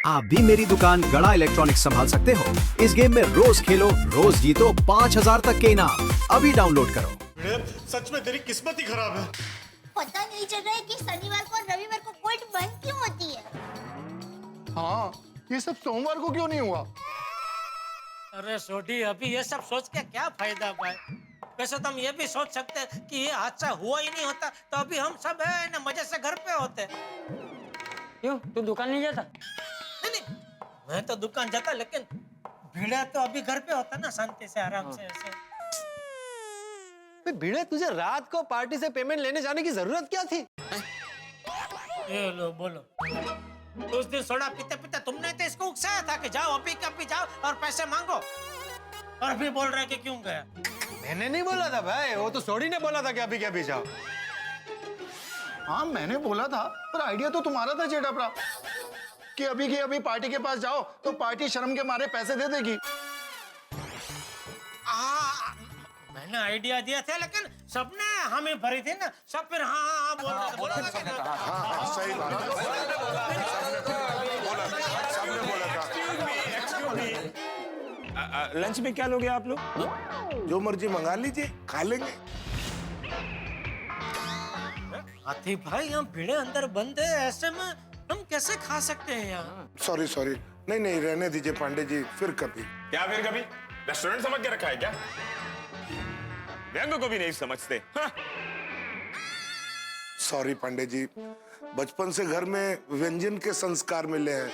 आप भी मेरी दुकान गड़ा इलेक्ट्रॉनिक्स संभाल सकते हो। इस गेम में रोज खेलो, रोज जीतो 5000 तक के इनाम। अभी डाउनलोड करो। सच में तेरी किस्मत ही खराब है। पता नहीं चल रहा है कि शनिवार को और रविवार को कोर्ट बंद क्यों होती है। हाँ, ये सब सोमवार को क्यों नहीं हुआ? अरे सोडी, अभी ये सब सोच के क्या फायदा भाई। वैसे तो हम ये भी सोच सकते हैं कि ये हादसा हुआ ही नहीं होता तो अभी हम सब है ना मजे से घर पे होते। क्यों, तू दुकान नहीं जाता? नहीं, मैं तो दुकान जाता, लेकिन भिड़ा तो अभी घर पे होता ना, शांति से आराम से ऐसे। भिड़े, तुझे रात को पार्टी से पेमेंट लेने जाने की जरूरत क्या थी? ये लो बोलो। उस दिन सोडा पीते पीते तुमने तो इसको उकसाया था कि जाओ अभी कभी जाओ और पैसे मांगो, और अभी बोल रहे कि क्यों गया। मैंने नहीं बोला था भाई, वो तो सोडी ने बोला था कि अभी क्या भी जाओ। हाँ, मैंने बोला था, पर आइडिया तो तुम्हारा था जेठाप्रा, कि अभी की अभी पार्टी के पास जाओ तो पार्टी शर्म के मारे पैसे दे देगी। मैंने आइडिया दिया था, लेकिन सबने हमें भरी थी ना, सब फिर हाँ बोल रहे थे। हाँ, सही बात है। लंच में क्या लोगे आप लोग? जो मर्जी मंगा लीजिए, खा लेंगे। हाथी भाई, हम भिड़े अंदर बंद है, ऐसे में हम कैसे खा सकते हैं यहाँ? सॉरी, नहीं रहने दीजिए पांडे जी, फिर कभी। क्या फिर कभी? रेस्टोरेंट समझ के रखा है क्या? व्यंग को भी नहीं समझते। सॉरी पांडे जी, बचपन से घर में व्यंजन के संस्कार मिले हैं,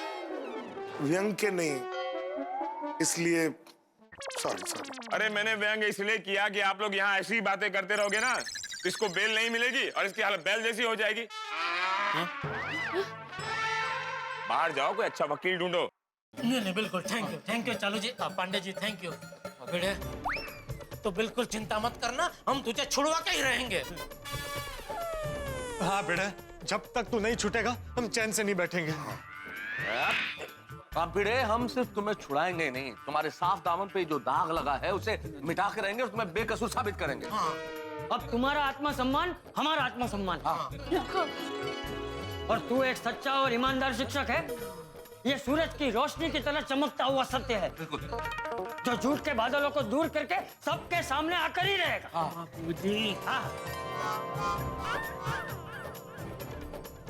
व्यंग के नहीं, इसलिए सॉरी। अरे मैंने व्यंग इसलिए किया कि आप लोग यहाँ ऐसी बातें करते रहोगे ना, तो इसको बेल नहीं मिलेगी और इसकी हालत बैल जैसी हो जाएगी। बाहर जाओ, कोई अच्छा वकील ढूंढो। नहीं, बिल्कुल। थैंक यू चालू जी, पांडे जी, थैंक यू। भिड़े, तो बिल्कुल चिंता मत करना, हम तुझे छुड़वा के ही रहेंगे। हाँ भिड़े, जब तक तू नहीं छूटेगा हम चैन से नहीं बैठेंगे। हाँ भिड़े, हम सिर्फ तुम्हें छुड़ाएंगे नहीं, तुम्हारे साफ दामन पे जो दाग लगा है उसे मिटा के रहेंगे और तुम्हें बेकसूर साबित करेंगे। हाँ। अब तुम्हारा आत्मसम्मान हमारा आत्मसम्मान। हाँ। और तू एक सच्चा और ईमानदार शिक्षक है। ये सूरज की रोशनी की तरह चमकता हुआ सत्य है, जो झूठ के बादलों को दूर करके सबके सामने आकर ही रहेगा।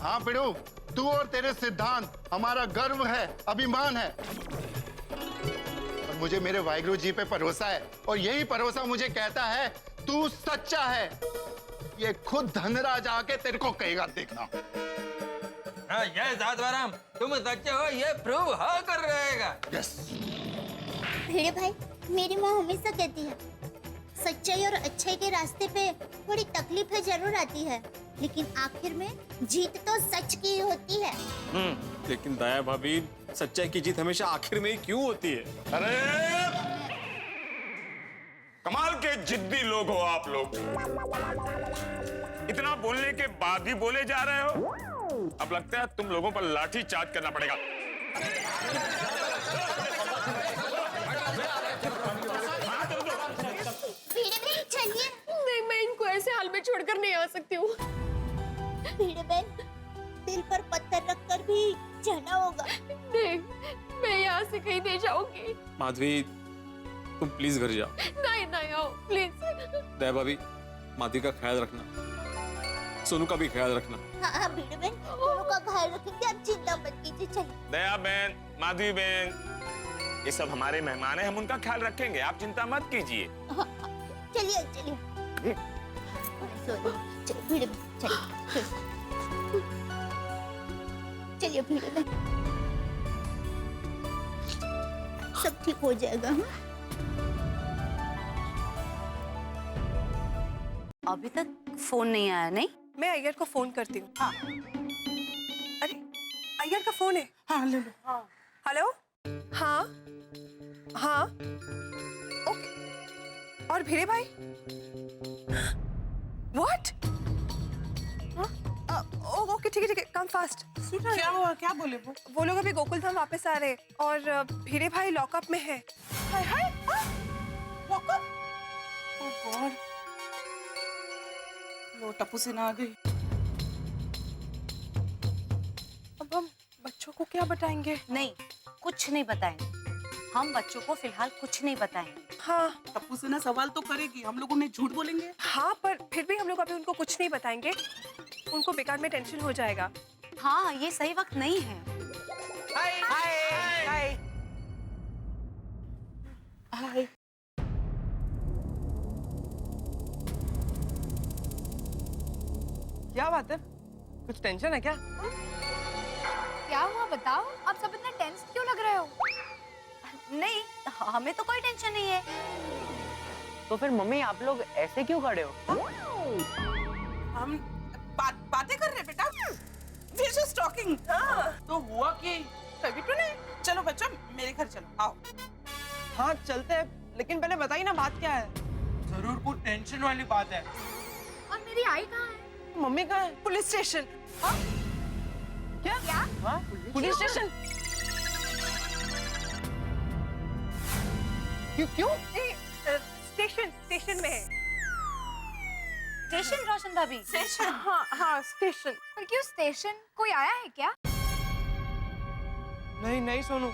हाँ बिड़ू, तू और तेरे सिद्धांत हमारा गर्व है, अभिमान है। और मुझे मेरे वाहिगुरु जी पे भरोसा है, और यही भरोसा मुझे कहता है तू सच्चा है। ये खुद धनराज आके तेरे को कहेगा, देखना। हाँ, जय साधवाराम, तुम सच्चे हो ये प्रूव हो कर रहेगा। यस। भिड़े भाई, मेरी माँ हमेशा कहती है, सच्चाई और अच्छाई के रास्ते पे थोड़ी तकलीफें जरूर आती है, लेकिन आखिर में जीत तो सच की होती है। लेकिन दया भाभी, सच्चाई की जीत हमेशा आखिर में ही क्यों होती है? अरे कमाल के जिद्दी लोग हो आप लोग, इतना बोलने के बाद भी बोले जा रहे हो। अब लगता है तुम लोगों पर लाठी चार्ज करना पड़ेगा। चलिए। नहीं, मैं इनको ऐसे हाल में छोड़कर नहीं आ सकती हूँ। भिड़े बहन, दिल पर पत्थर रखकर भी जाना होगा। नहीं, मैं यहाँ से कहीं नहीं जाऊंगी। माधवी, तुम प्लीज घर जाओ। नहीं आओ प्लीज। दया भाभी, माधवी का ख्याल रखना, सोनू का भी ख्याल रखना। हाँ भिड़े बहन, दोनों का ख्याल रखेंगे, आप चिंता मत कीजिए। चलिए। दया बहन, माधवी बहन, ये सब हमारे मेहमान हैं, हम उनका ख्याल रखेंगे, आप चिंता मत कीजिए। चलिए। चलिए भिड़े बहन, चलिए भिड़े बहन, सब ठीक हो जाएगा। अभी तक फोन नहीं आया। नहीं, मैं अय्यर को फोन करती हूँ। हाँ। अरे अय्यर का फोन है। हाँ ले लो। हाँ। हेलो। हाँ ओके। और भिड़े भाई? व्हाट? ओके, ठीक है, कम फास्ट। क्या हुआ, क्या बोले वो लोग अभी गोकुल धाम वापस आ रहे हैं और भिड़े भाई लॉकअप में है। हाय लॉकअप? ओह गॉड, वो टप्पू सेना आ गई। अब हम बच्चों बच्चों को क्या बताएंगे? नहीं, कुछ नहीं बताएंगे। हम बच्चों को फिलहाल कुछ नहीं बताएंगे। हाँ टप्पू से ना सवाल तो करेगी, हम लोग उन्हें झूठ बोलेंगे। हाँ, पर फिर भी हम लोग अभी उनको कुछ नहीं बताएंगे, उनको बेकार में टेंशन हो जाएगा। हाँ, ये सही वक्त नहीं है। हाय हाय हाय हाय। क्या बात है, कुछ टेंशन है क्या? क्या हुआ बताओ, आप सब इतना टेंस क्यों लग रहे हो? नहीं, हमें तो कोई टेंशन नहीं है। तो फिर मम्मी आप लोग ऐसे क्यों खड़े हो? हम बातें कर रहे बेटा। We're just talking। तो हुआ कि तभी तो नहीं। चलो बच्चों, मेरे घर चलो, आओ। हाँ चलते हैं, लेकिन पहले बताइए ना बात क्या है? जरूर कुछ टेंशन वाली बात है। और मेरी आई कहाँ है? मम्मी कहाँ है? Police station. क्या? हाँ? Police station? क्यों? स्टेशन में है। स्टेशन रोशन भाभी? स्टेशन? हाँ स्टेशन। पर क्यों स्टेशन? कोई आया है क्या? नहीं सोनू,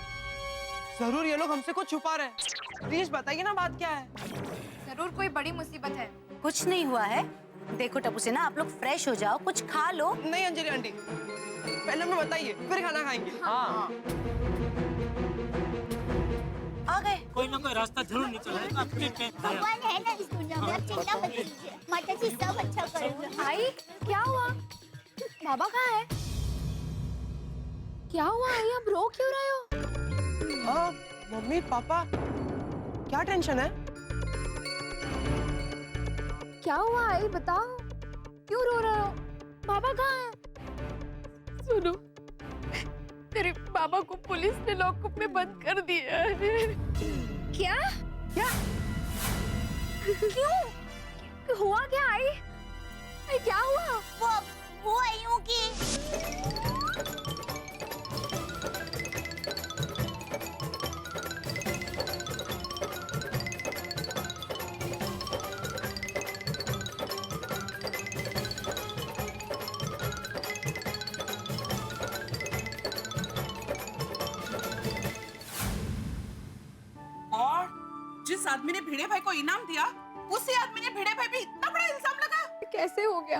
जरूर ये लोग हमसे कुछ छुपा रहे हैं। प्लीज बताइए ना बात क्या है? जरूर कोई बड़ी मुसीबत है। कुछ नहीं हुआ है। देखो टप्पू से ना, आप लोग फ्रेश हो जाओ, कुछ खा लो। नहीं अंजलि आंटी, पहले हमें बताइए, फिर खाना खाएंगे। हाँ। आ गए। कोई ना कोई रास्ता जरूर निकल आएगा। भगवान है ना इस दुनिया में, आप चिंता मत कीजिए, माता जी सब अच्छा करेंगे। आई, क्या हुआ? बाबा कहाँ है? क्या हुआ आई, आप रो क्यों रहे हो? मम्मी पापा, क्या टेंशन है? क्या हुआ आई, बताओ, क्यों रो रहे हो? बाबा कहाँ है? सुनो, तेरे बाबा को पुलिस ने लॉकअप में बंद कर दिया है। क्या? क्या? क्यों? हुआ क्या आई? आई क्या हुआ? वो आई हूँ कि जिस आदमी ने भिड़े भाई को इनाम दिया, उसी आदमी ने भिड़े भाई पे इतना बड़ा इल्जाम लगा। कैसे हो गया?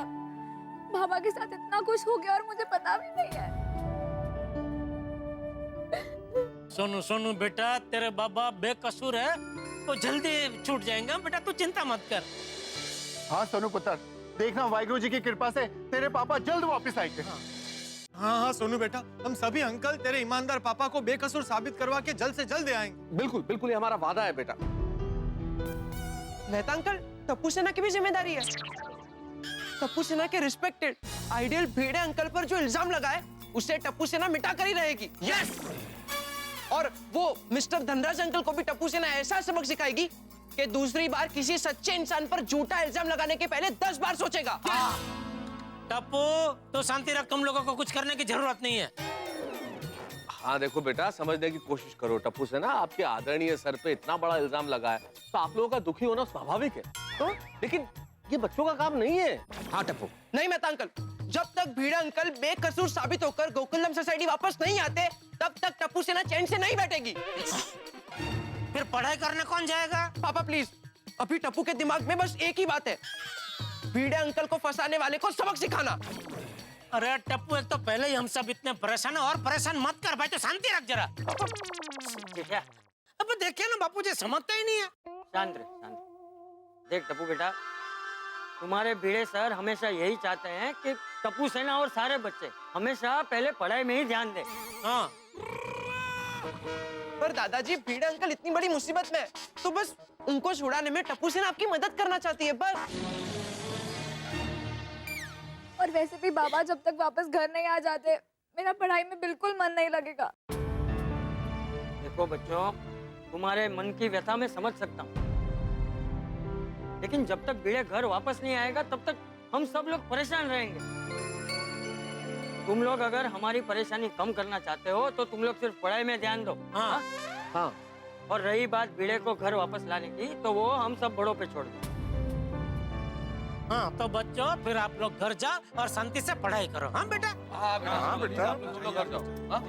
बाबा के साथ इतना कुछ हो गया और मुझे पता भी नहीं है। सोनू बेटा, तेरे बाबा बेकसूर है तो जल्दी छूट जाएंगे बेटा, तू चिंता मत कर। हाँ सोनू पुत्र, देखना वाहिगुरु जी की कृपा से तेरे पापा जल्द वापस आएंगे। हाँ सोनू बेटा, हम सभी अंकल तेरे ईमानदार पापा को बेकसूर साबित करवा के जल्द से जल्द आएंगे। बिल्कुल बिल्कुल, ये हमारा वादा है बेटा। मेहता अंकल, टप्पू सेना की भी जिम्मेदारी है। टप्पू सेना के रिस्पेक्टेड आइडियल भिड़े अंकल पर जो इल्जाम लगा है, उसे टप्पू सेना मिटा कर ही रहेगी। यस। और वो मिस्टर धनराज अंकल को भी टप्पू सेना ऐसा सबक सिखाएगी कि दूसरी बार किसी सच्चे इंसान पर झूठा इल्जाम लगाने के पहले 10 बार सोचेगा। टप्पू, तो शांति रख, तुम लोगों को कुछ करने की जरूरत नहीं है। हाँ देखो बेटा, समझने की कोशिश करो। टप्पू से ना आपके आदरणीय सर पे इतना बड़ा इल्जाम लगा है, तो आप लोगों का दुखी होना स्वाभाविक है। तो लेकिन ये बच्चों का काम नहीं है। हाँ टप्पू। नहीं मेहता अंकल, जब तक भिड़ा अंकल बेकसूर साबित होकर गोकुलम सोसाइटी वापस नहीं आते, तब तक टप्पू सेना चैन से नहीं बैठेगी। फिर पढ़ाई करने कौन जाएगा? पापा प्लीज, अभी टप्पू के दिमाग में बस एक ही बात है, भिड़े अंकल को फंसाने वाले को सबक सिखाना। अरे टप्पू, एक तो पहले ही हम सब इतने परेशान हैं, और परेशान मत कर भाई, तो शांति रख जरा। अब देखिए ना, बापू जी समझते ही नहीं है। शांत रहे, शांत। देख टप्पू बेटा, तुम्हारे भिड़े सर हमेशा यही चाहते हैं कि टप्पू सेना और सारे बच्चे हमेशा पहले पढ़ाई में ही ध्यान दें। हाँ। पर दादाजी, भिड़े अंकल इतनी बड़ी मुसीबत में, तो बस उनको छुड़ाने में टप्पू सेना आपकी मदद करना चाहती है, बस। और वैसे भी बाबा जब तक वापस घर नहीं आ जाते, मेरा पढ़ाई में बिल्कुल मन नहीं लगेगा। देखो बच्चों, तुम्हारे मन की व्यथा मैं समझ सकता हूँ, लेकिन जब तक भिड़े घर वापस नहीं आएगा, तब तक हम सब लोग परेशान रहेंगे। तुम लोग अगर हमारी परेशानी कम करना चाहते हो, तो तुम लोग सिर्फ पढ़ाई में ध्यान दो। हाँ हाँ। और रही बात भिड़े को घर वापस लाने की, तो वो हम सब बड़ों पे छोड़ दो। हाँ तो बच्चों फिर आप लोग घर जाओ और शांति से पढ़ाई करो। हाँ बेटा। हाँ बेटा, हाँ बेटा, आप लोग घर जाओ। हाँ?